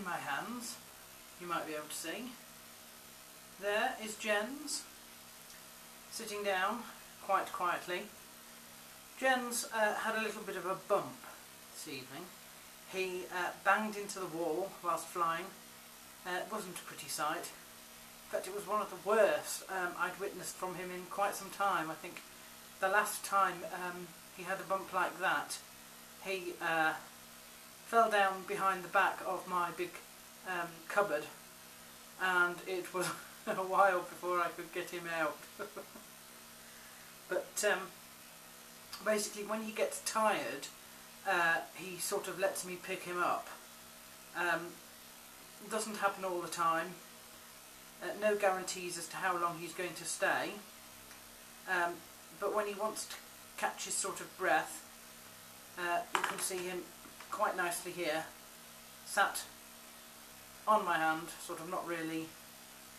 in my hands, you might be able to see, there is Jens sitting down quite quietly. Jens had a little bit of a bump this evening. He banged into the wall whilst flying. It wasn't a pretty sight. In fact, it was one of the worst I'd witnessed from him in quite some time. I think the last time he had a bump like that, he fell down behind the back of my big cupboard, and it was a while before I could get him out. But basically, when he gets tired, he sort of lets me pick him up. It doesn't happen all the time. No guarantees as to how long he's going to stay. But when he wants to catch his sort of breath, you can see him quite nicely here, sat on my hand, sort of not really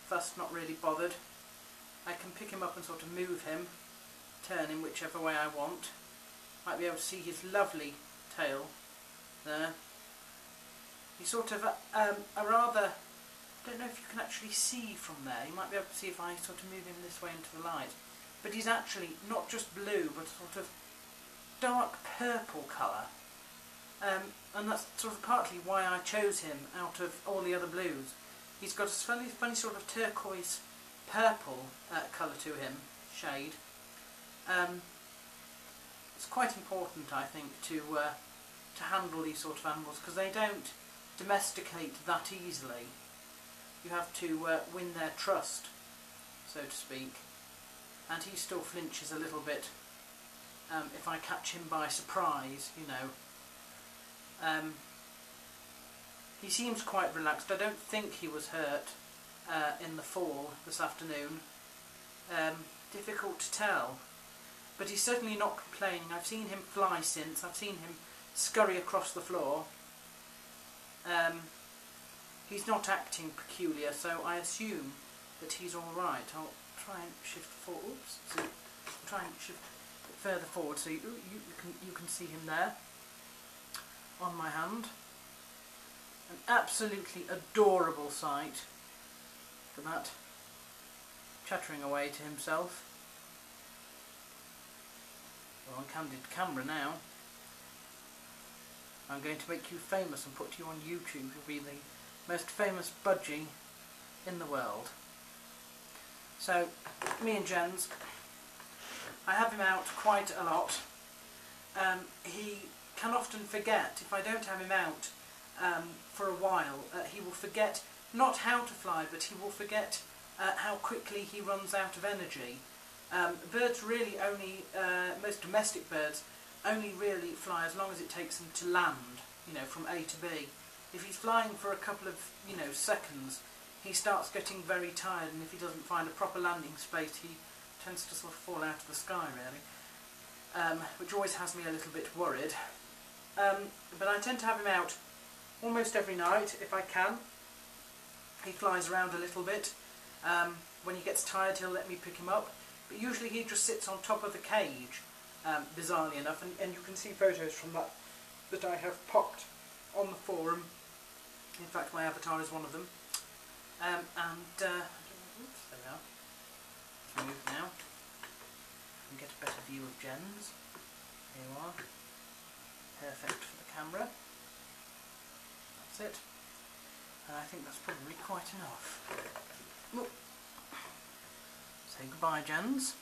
fussed, not really bothered. I can pick him up and sort of move him, turn him whichever way I want. Might be able to see his lovely tail there. He's sort of a rather, I don't know if you can actually see from there. You might be able to see if I sort of move him this way into the light. But he's actually not just blue, but sort of dark purple colour. And that's sort of partly why I chose him out of all the other blues. He's got a funny sort of turquoise purple colour to him, shade. It's quite important, I think, to handle these sort of animals, because they don't domesticate that easily. You have to win their trust, so to speak. And he still flinches a little bit if I catch him by surprise, you know. He seems quite relaxed. I don't think he was hurt in the fall this afternoon. Difficult to tell. But he's certainly not complaining. I've seen him fly since. I've seen him scurry across the floor. He's not acting peculiar, so I assume that he's all right. I'll try and shift forward. Oops. So try and shift a bit further forward so you can see him there on my hand. An absolutely adorable sight. Look at that, chattering away to himself. We're on candid camera now. I'm going to make you famous and put you on YouTube. You'll be the most famous budgie in the world. So, me and Jens, I have him out quite a lot. He can often forget, if I don't have him out for a while, he will forget not how to fly, but he will forget how quickly he runs out of energy. Birds really only, most domestic birds, only really fly as long as it takes them to land, you know, from A to B. If he's flying for a couple of, you know, seconds, he starts getting very tired, and if he doesn't find a proper landing space, he tends to sort of fall out of the sky, really, which always has me a little bit worried. But I tend to have him out almost every night, if I can. He flies around a little bit. When he gets tired, he'll let me pick him up. But usually he just sits on top of the cage, bizarrely enough, and you can see photos from that I have popped on the forum. In fact, my avatar is one of them. Oops, there we are. Let's move now and get a better view of Jens. Here you are. Perfect for the camera. That's it. And I think that's probably quite enough. Say goodbye, Jens.